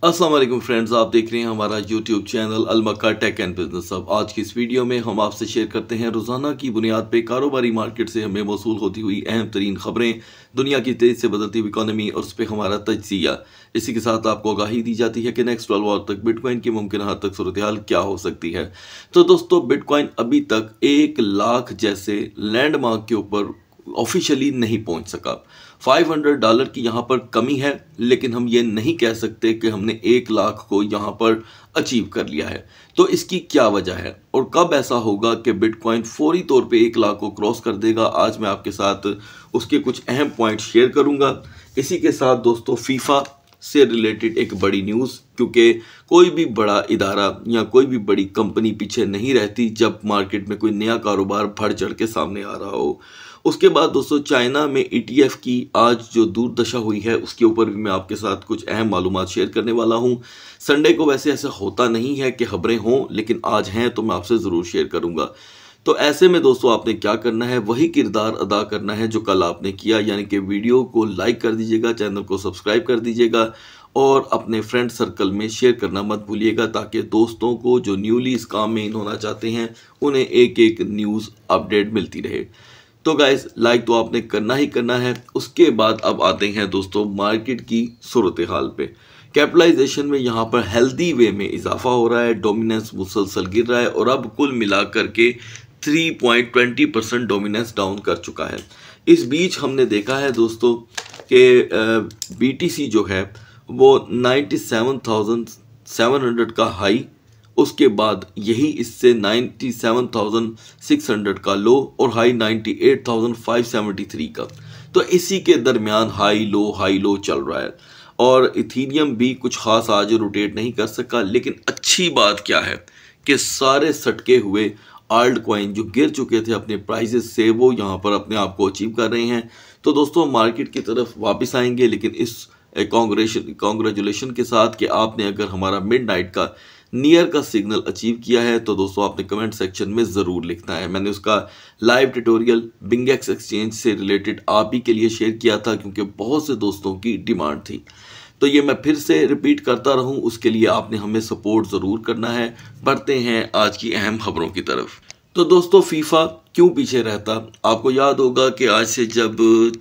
अस्सलाम वालेकुम फ्रेंड्स, आप देख रहे हैं हमारा यूट्यूब चैनल अलमक्का टेक एंड बिजनेस। अब आज की इस वीडियो में हम आपसे शेयर करते हैं रोज़ाना की बुनियाद पे कारोबारी मार्केट से हमें मौसूल होती हुई अहम तरीन खबरें, दुनिया की तेज़ से बदलती हुई इकॉनमी और उस पर हमारा तज्जिया। इसी के साथ आपको आगाही दी जाती है कि नेक्स्ट 12 आवर तक बिटकॉइन की मुमकिन हद तक सूरत हाल क्या हो सकती है। तो दोस्तों, बिटकॉइन अभी तक 1 लाख जैसे लैंडमार्क के ऊपर ऑफिशियली नहीं पहुंच सका। $500 की यहाँ पर कमी है, लेकिन हम ये नहीं कह सकते कि हमने 1 लाख को यहाँ पर अचीव कर लिया है। तो इसकी क्या वजह है और कब ऐसा होगा कि बिटकॉइन फौरी तौर पे 1 लाख को क्रॉस कर देगा, आज मैं आपके साथ उसके कुछ अहम पॉइंट शेयर करूँगा। इसी के साथ दोस्तों, फीफा से रिलेटेड एक बड़ी न्यूज़, क्योंकि कोई भी बड़ा इदारा या कोई भी बड़ी कंपनी पीछे नहीं रहती जब मार्केट में कोई नया कारोबार बढ़ चढ़ के सामने आ रहा हो। उसके बाद दोस्तों, चाइना में ETF की आज जो दुर्दशा हुई है उसके ऊपर भी मैं आपके साथ कुछ अहम मालूमात शेयर करने वाला हूं। संडे को वैसे ऐसा होता नहीं है कि खबरें हों, लेकिन आज हैं तो मैं आपसे ज़रूर शेयर करूंगा। तो ऐसे में दोस्तों, आपने क्या करना है, वही किरदार अदा करना है जो कल आपने किया, यानी कि वीडियो को लाइक कर दीजिएगा, चैनल को सब्सक्राइब कर दीजिएगा और अपने फ्रेंड सर्कल में शेयर करना मत भूलिएगा, ताकि दोस्तों को जो न्यूली इस काम में इन होना चाहते हैं उन्हें एक एक न्यूज़ अपडेट मिलती रहे। तो गाइस, लाइक तो आपने करना ही करना है। उसके बाद अब आते हैं दोस्तों मार्केट की सूरत हाल पे। कैपिटलाइजेशन में यहाँ पर हेल्दी वे में इजाफा हो रहा है, डोमिनेंस मुसलसल गिर रहा है और अब कुल मिलाकर के 3.20% डोमिनेंस डाउन कर चुका है। इस बीच हमने देखा है दोस्तों कि BTC जो है वो 97,700 का हाई, उसके बाद यही इससे 97,600 का लो और हाई 98,573 का। तो इसी के दरमियान हाई लो चल रहा है और इथीरियम भी कुछ खास आज रोटेट नहीं कर सका। लेकिन अच्छी बात क्या है कि सारे सटके हुए आल्ट कॉइन जो गिर चुके थे अपने प्राइसेस से, वो यहाँ पर अपने आप को अचीव कर रहे हैं। तो दोस्तों, मार्केट की तरफ वापस आएंगे, लेकिन इस कॉन्ग्रेचुलेशन के साथ कि आपने अगर हमारा मिडनाइट का नियर का सिग्नल अचीव किया है तो दोस्तों आपने कमेंट सेक्शन में ज़रूर लिखना है। मैंने उसका लाइव ट्यूटोरियल बिंगेक्स एक्सचेंज से रिलेटेड आप ही के लिए शेयर किया था, क्योंकि बहुत से दोस्तों की डिमांड थी। तो ये मैं फिर से रिपीट करता रहूं, उसके लिए आपने हमें सपोर्ट ज़रूर करना है। बढ़ते हैं आज की अहम खबरों की तरफ। तो दोस्तों, फीफा क्यों पीछे रहता? आपको याद होगा कि आज से जब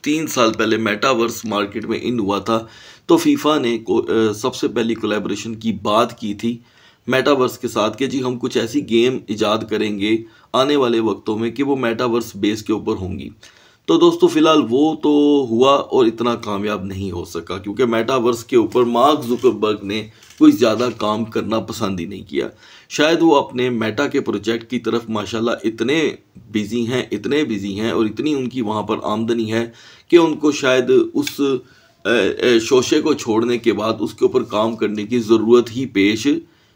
3 साल पहले मेटावर्स मार्केट में इन हुआ था, तो फीफा ने सबसे पहली कोलैबोरेशन की बात की थी मेटावर्स के साथ कि जी हम कुछ ऐसी गेम इजाद करेंगे आने वाले वक्तों में कि वो मेटावर्स बेस के ऊपर होंगी। तो दोस्तों, फिलहाल वो तो हुआ और इतना कामयाब नहीं हो सका, क्योंकि मेटावर्स के ऊपर मार्क जुकरबर्ग ने कोई ज़्यादा काम करना पसंद ही नहीं किया। शायद वो अपने मेटा के प्रोजेक्ट की तरफ माशाल्लाह इतने बिजी हैं और इतनी उनकी वहाँ पर आमदनी है कि उनको शायद उस शोशे को छोड़ने के बाद उसके ऊपर काम करने की ज़रूरत ही पेश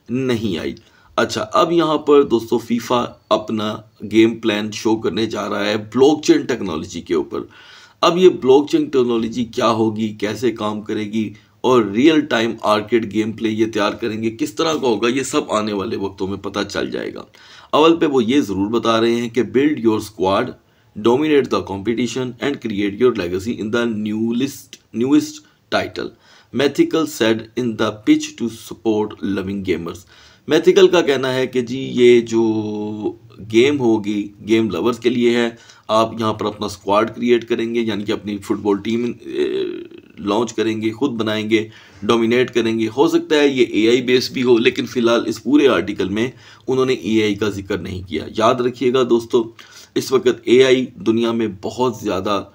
नहीं आई। अच्छा, अब यहाँ पर दोस्तों फीफा अपना गेम प्लान शो करने जा रहा है ब्लॉकचेन टेक्नोलॉजी के ऊपर। अब ये ब्लॉकचेन टेक्नोलॉजी क्या होगी, कैसे काम करेगी और real time arcade game play ये तैयार करेंगे, किस तरह का होगा, ये सब आने वाले वक्तों में पता चल जाएगा। अव्वल पे वो ये ज़रूर बता रहे हैं कि build your squad, dominate the competition and create your legacy in the newest title, Mythical said in the pitch to support loving gamers. Mythical का कहना है कि जी ये जो गेम होगी गेम लवर्स के लिए है। आप यहाँ पर अपना स्क्वाड क्रिएट करेंगे, यानी कि अपनी फुटबॉल टीम लॉन्च करेंगे, खुद बनाएंगे, डोमिनेट करेंगे। हो सकता है ये AI बेस भी हो, लेकिन फ़िलहाल इस पूरे आर्टिकल में उन्होंने AI का जिक्र नहीं किया। याद रखिएगा दोस्तों, इस वक्त AI दुनिया में बहुत ज़्यादा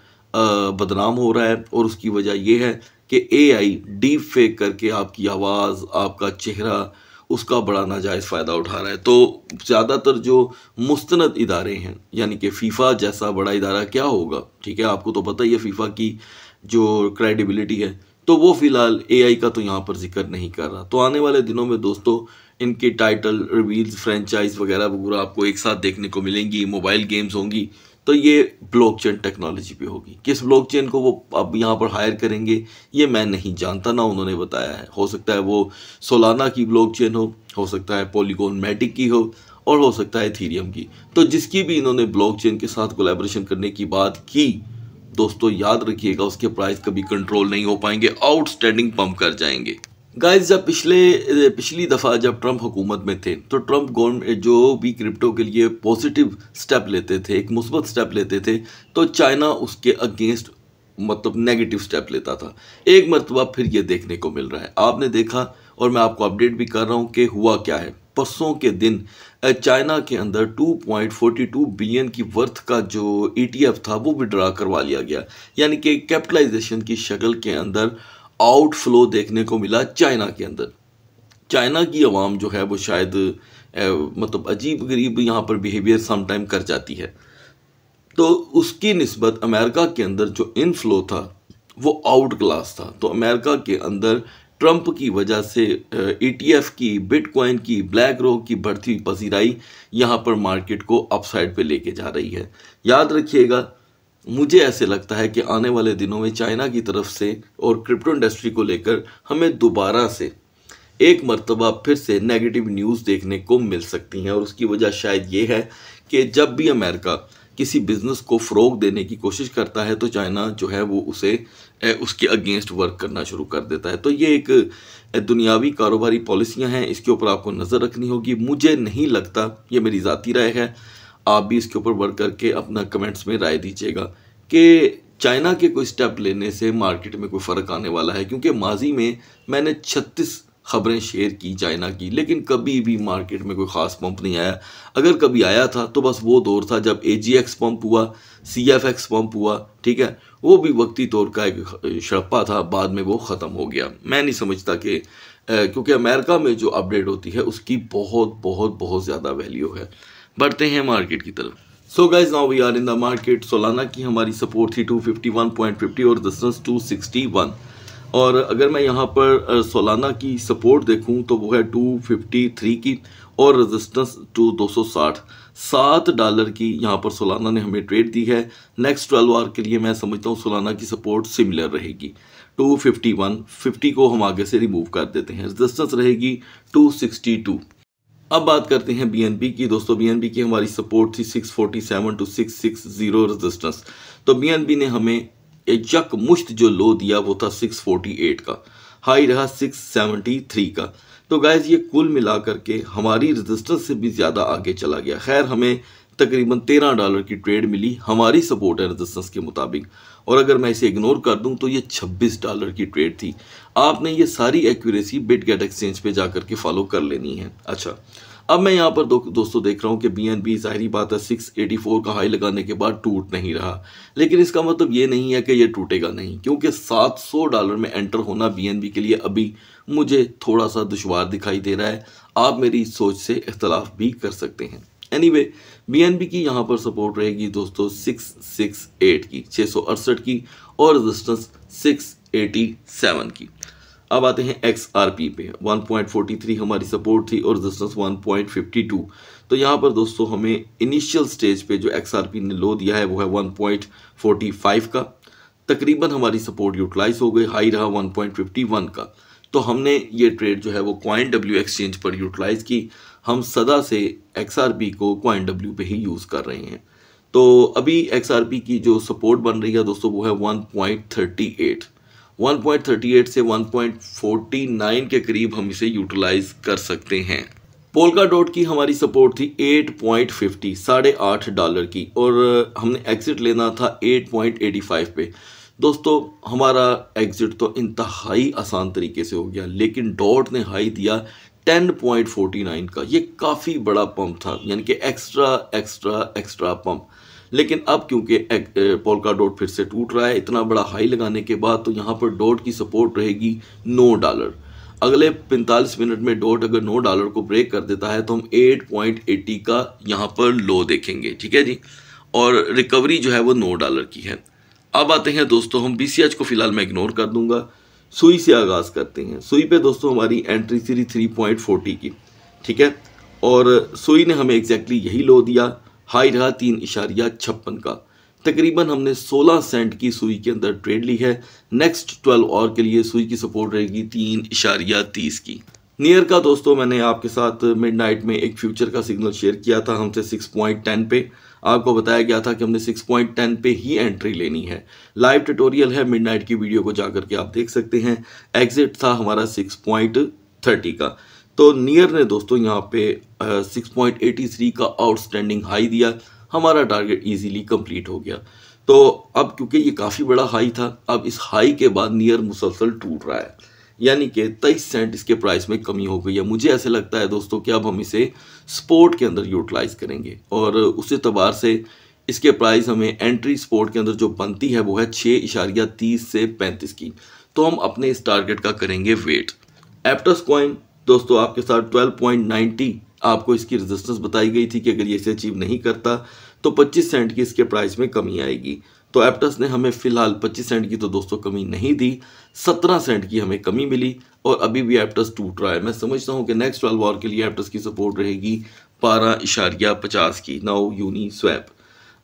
बदनाम हो रहा है और उसकी वजह यह है कि AI डीप फेक करके आपकी आवाज़, आपका चेहरा, उसका बड़ा नाजायज़ फ़ायदा उठा रहा है। तो ज़्यादातर जो मुस्तनद इदारे हैं, यानी कि फ़ीफ़ा जैसा बड़ा इदारा क्या होगा, ठीक है, आपको तो पता ही है फ़ीफ़ा की जो क्रेडिबिलिटी है, तो वो फ़िलहाल AI का तो यहाँ पर जिक्र नहीं कर रहा। तो आने वाले दिनों में दोस्तों इनकी टाइटल रिवील्स, फ्रेंचाइज वगैरह आपको एक साथ देखने को मिलेंगी। मोबाइल गेम्स होंगी तो ये ब्लॉकचेन टेक्नोलॉजी पे होगी। किस ब्लॉकचेन को वो अब यहाँ पर हायर करेंगे ये मैं नहीं जानता, ना उन्होंने बताया है। हो सकता है वो सोलाना की ब्लॉकचेन हो सकता है पॉलीगॉन मैटिक की हो और हो सकता है इथीरियम की। तो जिसकी भी इन्होंने ब्लॉकचेन के साथ कोलैबोरेशन करने की बात की, दोस्तों याद रखिएगा उसके प्राइस कभी कंट्रोल नहीं हो पाएंगे, आउटस्टैंडिंग पंप कर जाएंगे। गाइस जब पिछली दफ़ा जब ट्रम्प हुकूमत में थे तो ट्रम्प गवर्नमेंट जो भी क्रिप्टो के लिए पॉजिटिव स्टेप लेते थे, एक मुस्बत स्टेप लेते थे, तो चाइना उसके अगेंस्ट मतलब नेगेटिव स्टेप लेता था। एक मरतबा फिर ये देखने को मिल रहा है, आपने देखा और मैं आपको अपडेट भी कर रहा हूँ कि हुआ क्या है। परसों के दिन चाइना के अंदर 2.42 बिलियन की वर्थ का जो ETF था वो विड्रा करवा लिया गया, यानी कि कैपिटलाइजेशन की शक्ल के अंदर आउटफ्लो देखने को मिला चाइना के अंदर। चाइना की आवाम जो है वो शायद मतलब अजीब गरीब यहाँ पर बिहेवियर समटाइम कर जाती है, तो उसकी निस्बत अमेरिका के अंदर जो इनफ्लो था वो आउट क्लास था। तो अमेरिका के अंदर ट्रंप की वजह से ETF की, बिटकॉइन की, ब्लैक रॉक की बढ़ती हुई पसीराई यहाँ पर मार्केट को अपसाइड पे लेके जा रही है। याद रखिएगा, मुझे ऐसे लगता है कि आने वाले दिनों में चाइना की तरफ से और क्रिप्टो इंडस्ट्री को लेकर हमें दोबारा से एक मर्तबा फिर से नेगेटिव न्यूज़ देखने को मिल सकती हैं। और उसकी वजह शायद ये है कि जब भी अमेरिका किसी बिजनेस को फ़रोग देने की कोशिश करता है तो चाइना जो है वो उसे उसके अगेंस्ट वर्क करना शुरू कर देता है। तो ये एक दुनियावी कारोबारी पॉलिसियां हैं, इसके ऊपर आपको नज़र रखनी होगी। मुझे नहीं लगता, ये मेरी ज़ाती राय है, आप भी इसके ऊपर वर्क करके अपना कमेंट्स में राय दीजिएगा कि चाइना के कोई स्टेप लेने से मार्केट में कोई फ़र्क आने वाला है। क्योंकि माजी में मैंने 36 खबरें शेयर की चाइना की, लेकिन कभी भी मार्केट में कोई ख़ास पंप नहीं आया। अगर कभी आया था तो बस वो दौर था जब AGX पंप हुआ, CFX पंप हुआ, ठीक है, वो भी वक्ती तौर का एक शड़प्पा था, बाद में वो ख़त्म हो गया। मैं नहीं समझता कि क्योंकि अमेरिका में जो अपडेट होती है उसकी बहुत बहुत बहुत ज़्यादा वैल्यू है। बढ़ते हैं मार्केट की तरफ। So guys now we are in the market. Solana की हमारी सपोर्ट थी 251.50 और रेजिस्टेंस 261। और अगर मैं यहाँ पर सोलाना की सपोर्ट देखूँ तो वो है 253 की और रेजिस्टेंस $260। $7 की यहाँ पर सोलाना ने हमें ट्रेड दी है। नेक्स्ट 12 आवर के लिए मैं समझता हूँ सोलाना की सपोर्ट सिमिलर रहेगी 251। को हम आगे से रिमूव कर देते हैं, रेजिस्टेंस रहेगी 262। अब बात करते हैं BNB की। दोस्तों BNB की हमारी सपोर्ट थी 647 to 660 रेजिस्टेंस। तो BNB ने हमें एक मुश्त जो लो दिया वो था 648 का, हाई रहा 673 का। तो गाइज ये कुल मिला करके हमारी रेजिस्टेंस से भी ज़्यादा आगे चला गया। खैर हमें तकरीबन $13 की ट्रेड मिली हमारी सपोर्ट है रेजिस्टेंस के मुताबिक, और अगर मैं इसे इग्नोर कर दूं तो ये $26 की ट्रेड थी। आपने ये सारी एक्यूरेसी बिटगेट एक्सचेंज पे जाकर के फॉलो कर लेनी है। अच्छा, अब मैं यहाँ पर दोस्तों देख रहा हूँ कि BNB ज़ाहिरी बात है 684 का हाई लगाने के बाद टूट नहीं रहा, लेकिन इसका मतलब ये नहीं है कि ये टूटेगा नहीं, क्योंकि $700 में एंटर होना BNB के लिए अभी मुझे थोड़ा सा दुश्वार दिखाई दे रहा है। आप मेरी सोच से इख्तलाफ भी कर सकते हैं। एनीवे BNB की यहाँ पर सपोर्ट रहेगी दोस्तों 668 की, 668 की, और रेजिस्टेंस 687 की। अब आते हैं XRP पे। 1.43 हमारी सपोर्ट थी और रेजिस्टेंस 1.52। तो यहाँ पर दोस्तों हमें इनिशियल स्टेज पे जो XRP ने लो दिया है वो है 1.45 का। तकरीबन हमारी सपोर्ट यूटिलाइज हो गई, हाई रहा 1.51 का। तो हमने ये ट्रेड जो है वो CoinW एक्सचेंज पर यूटिलाइज की। हम सदा से XRP को CoinW पे ही यूज़ कर रहे हैं। तो अभी XRP की जो सपोर्ट बन रही है दोस्तों वो है 1.38। 1.38 से 1.49 के करीब हम इसे यूटिलाइज कर सकते हैं। पोल्का डॉट की हमारी सपोर्ट थी 8.50, $8.5 की, और हमने एग्जिट लेना था 8.85 पे। दोस्तों हमारा एग्जिट तो इंतहाई आसान तरीके से हो गया, लेकिन डॉट ने हाई दिया 10.49 का। ये काफ़ी बड़ा पंप था, यानी कि एक्स्ट्रा पंप। लेकिन अब क्योंकि पोल्का डॉट फिर से टूट रहा है इतना बड़ा हाई लगाने के बाद, तो यहाँ पर डॉट की सपोर्ट रहेगी $9। अगले 45 मिनट में डॉट अगर $9 को ब्रेक कर देता है तो हम 8.80 का यहाँ पर लो देखेंगे, ठीक है जी, और रिकवरी जो है वो $9 की है। अब आते हैं दोस्तों, हम BCH को फिलहाल मैं इग्नोर कर दूंगा, सुई से आगाज़ करते हैं। सुई पे दोस्तों हमारी एंट्री थी 3.40 की, ठीक है, और सुई ने हमें एग्जैक्टली यही लो दिया, हाई रहा 3.56 का। तकरीबन हमने 16 सेंट की सुई के अंदर ट्रेड ली है। नेक्स्ट 12 आवर के लिए सुई की सपोर्ट रहेगी 3.30 की। नियर का दोस्तों मैंने आपके साथ मिडनाइट में एक फ्यूचर का सिग्नल शेयर किया था हमसे 6.10 पे। आपको बताया गया था कि हमने 6.10 पे ही एंट्री लेनी है। लाइव ट्यूटोरियल है, मिडनाइट की वीडियो को जाकर के आप देख सकते हैं। एग्जिट था हमारा 6.30 का। तो नियर ने दोस्तों यहाँ पे 6.83 का आउटस्टैंडिंग हाई दिया, हमारा टारगेट इजीली कंप्लीट हो गया। तो अब क्योंकि ये काफ़ी बड़ा हाई था, अब इस हाई के बाद नियर मुसलसल टूट रहा है, यानी कि 23 सेंट इसके प्राइस में कमी हो गई है। मुझे ऐसे लगता है दोस्तों कि अब हम इसे स्पोर्ट के अंदर यूटिलाइज करेंगे और उस एतबार से इसके प्राइस हमें एंट्री स्पोर्ट के अंदर जो बनती है वो है 6.30 से 35 की। तो हम अपने इस टारगेट का करेंगे वेट। एप्टस कॉइन दोस्तों आपके साथ 12.90 आपको इसकी रेजिस्टेंस बताई गई थी कि अगर ये इसे अचीव नहीं करता तो 25 सेंट की इसके प्राइस में कमी आएगी। तो एप्टस ने हमें फिलहाल 25 सेंट की तो दोस्तों कमी नहीं दी, 17 सेंट की हमें कमी मिली और अभी भी एप्टस टूट रहा है। मैं समझता हूं कि नेक्स्ट 12 आवर के लिए एप्टस की सपोर्ट रहेगी 12.50 की। नाउ यूनी स्वैप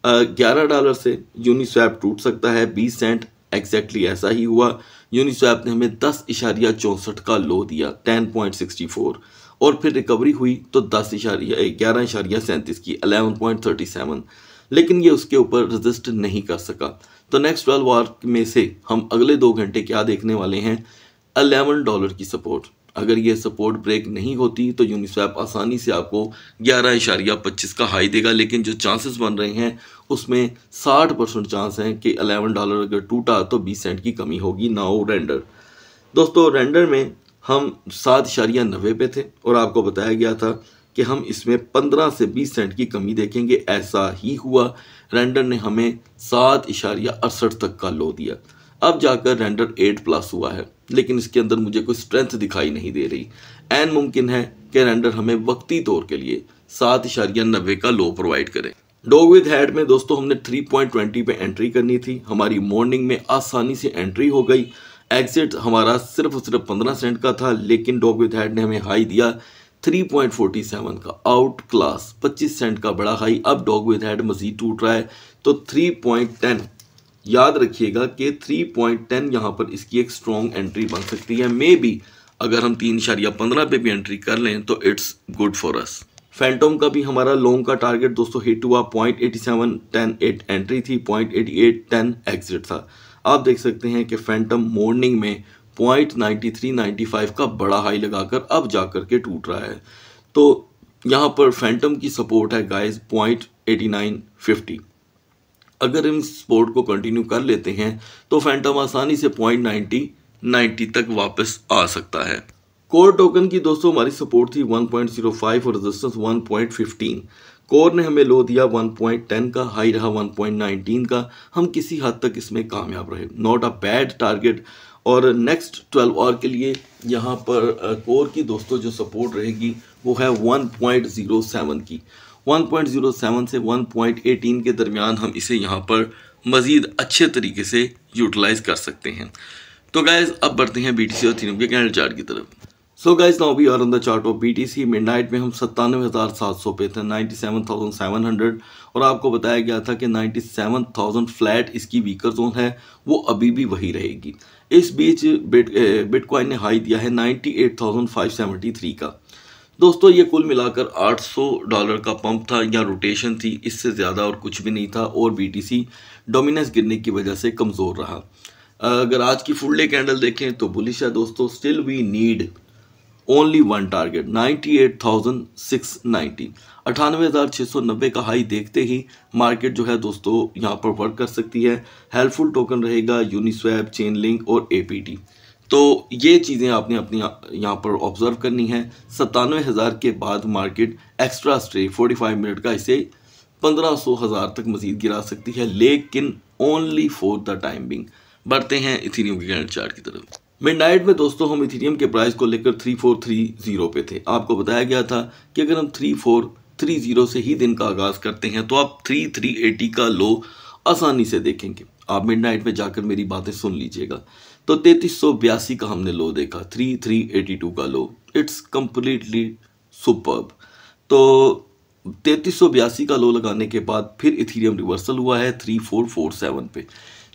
$11 से यूनी स्वैप टूट सकता है 20 सेंट, एग्जैक्टली ऐसा ही हुआ। यूनी स्वैप ने हमें 10.64 का लो दिया 10.64 और फिर रिकवरी हुई तो 11.37 की 11.37, लेकिन ये उसके ऊपर रेजिस्ट नहीं कर सका। तो नेक्स्ट 12 आवर में से हम अगले 2 घंटे क्या देखने वाले हैं, $11 की सपोर्ट। अगर ये सपोर्ट ब्रेक नहीं होती तो यूनिस्वैप आसानी से आपको 11.25 का हाई देगा, लेकिन जो चांसेस बन रहे हैं उसमें 60% चांस हैं कि $11 अगर टूटा तो 20 सेंट की कमी होगी। नाउ रेंडर दोस्तों, रेंडर में हम 7.90 पे थे और आपको बताया गया था कि हम इसमें 15 से 20 सेंट की कमी देखेंगे। ऐसा ही हुआ, रेंडर ने हमें 7.68 तक का लो दिया। अब जाकर रेंडर 8+ हुआ है, लेकिन इसके अंदर मुझे कोई स्ट्रेंथ दिखाई नहीं दे रही। एन मुमकिन है कि रेंडर हमें वक्ती तौर के लिए 7.90 का लो प्रोवाइड करे। डॉग विद हेड में दोस्तों हमने 3.20 पे एंट्री करनी थी, हमारी मॉर्निंग में आसानी से एंट्री हो गई। एग्जिट हमारा सिर्फ 15 सेंट का था, लेकिन डॉग विद हेड ने हमें हाई दिया 3.47 का, आउट क्लास 25 सेंट का बड़ा हाई। अब डॉग विद हेड मजीद टूट रहा है तो 3.10 याद रखिएगा कि 3.10 यहाँ पर इसकी एक स्ट्रॉन्ग एंट्री बन सकती है। मे बी अगर हम 3.15 पे भी एंट्री कर लें तो it's good for us. Phantom का भी हमारा लॉन्ग का टारगेट दोस्तों हिट हुआ, 0.8710 एंट्री थी, 0.8810 एग्जिट था। आप देख सकते हैं कि फैंटम मॉर्निंग में 0.9395 का बड़ा हाई लगाकर अब जाकर के टूट रहा है। तो यहाँ पर फैंटम की सपोर्ट है गाइस 0.8950। अगर हम सपोर्ट को कंटिन्यू कर लेते हैं तो फैंटम आसानी से 0.90 तक वापस आ सकता है। कोर टोकन की दोस्तों हमारी सपोर्ट थी 1.05 और रेजिस्टेंस 1.15। कोर ने हमें लो दिया 1.10 का, हाई रहा 1.19 का। हम किसी हद तक इसमें कामयाब रहे, नॉट अ बैड टारगेट। और नेक्स्ट 12 आवर के लिए यहाँ पर कोर की दोस्तों जो सपोर्ट रहेगी वो है 1.07 की। 1.07 से 1.18 के दरमियान हम इसे यहाँ पर मज़ीद अच्छे तरीके से यूटिलाइज कर सकते हैं। तो गाइज अब बढ़ते हैं BTC और इथेरियम के कैंडल चार्ट की तरफ। So guys now we are on the chart of BTC। Midnight में हम 97,700 पे थे, 97,700, और आपको बताया गया था कि 97,000 फ्लैट इसकी वीकर जोन है, वो अभी भी वही रहेगी। इस बीच बिटकॉइन ने हाई दिया है 98,573 का। दोस्तों ये कुल मिलाकर $800 का पंप था या रोटेशन थी, इससे ज़्यादा और कुछ भी नहीं था, और BTC डोमिनेंस गिरने की वजह से कमज़ोर रहा। अगर आज की फुल डे कैंडल देखें तो बुलिश है दोस्तों। Still we need only one target 98,690, 98,690 का हाई देखते ही मार्केट जो है दोस्तों यहाँ पर वर्क कर सकती है। हेल्पफुल टोकन रहेगा यूनिस्वैप, चेन लिंक और APT। तो ये चीज़ें आपने अपनी यहाँ पर ऑब्जर्व करनी है। 97,000 के बाद मार्केट एक्स्ट्रा स्ट्रे 45 मिनट का इसे 1500,000 तक मजीद गिरा सकती है, लेकिन only for the time being. बढ़ते हैं इथेरियम के कैंडल चार्ट की तरफ। मिडनाइट में दोस्तों हम इथेरियम के प्राइस को लेकर 3430 पे थे। आपको बताया गया था कि अगर हम 3430 से ही दिन का आगाज करते हैं तो आप 3380 का लो आसानी से देखेंगे। आप मिडनाइट में जाकर मेरी बातें सुन लीजिएगा। तो 3382 का हमने लो देखा, 3382 का लो, इट्स कंप्लीटली सुपर्ब। तो 3382 का लो लगाने के बाद फिर इथेरियम रिवर्सल हुआ है 3447 पे।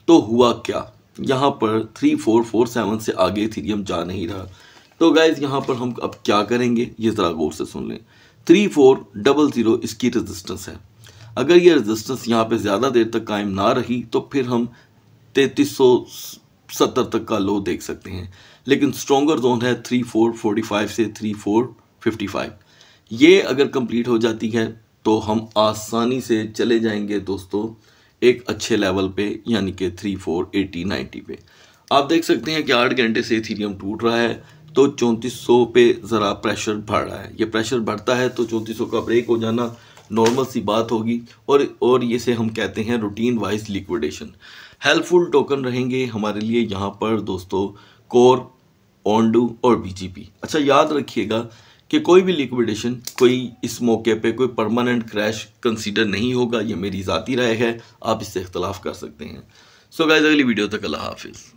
तो हुआ क्या, यहाँ पर 3447 से आगे इथेरियम जा नहीं रहा। तो गाइज यहाँ पर हम अब क्या करेंगे ये ज़रा गौर से सुन लें। 3400 इसकी रेजिस्टेंस है। अगर ये रेजिस्टेंस यहाँ पे ज़्यादा देर तक कायम ना रही तो फिर हम 3370 तक का लो देख सकते हैं। लेकिन स्ट्रॉन्गर जोन है 3445 से 3455। ये अगर कंप्लीट हो जाती है तो हम आसानी से चले जाएंगे दोस्तों एक अच्छे लेवल पे, यानी कि 3480-90 पे। आप देख सकते हैं कि 8 घंटे से इथेरियम टूट रहा है तो 3400 पे ज़रा प्रेशर बढ़ रहा है। ये प्रेशर बढ़ता है तो 3400 का ब्रेक हो जाना नॉर्मल सी बात होगी और ये से हम कहते हैं routine wise liquidation. Helpful token रहेंगे हमारे लिए यहाँ पर दोस्तों कोर, ओंडू और बीजीपी। अच्छा याद रखिएगा कि कोई भी लिक्विडेशन कोई इस मौके पे कोई परमानेंट क्रैश कंसीडर नहीं होगा। ये मेरी ज़ाती राय है, आप इससे इख्तलाफ कर सकते हैं। सो गाइस, अगली वीडियो तक अल्लाह हाफिज़।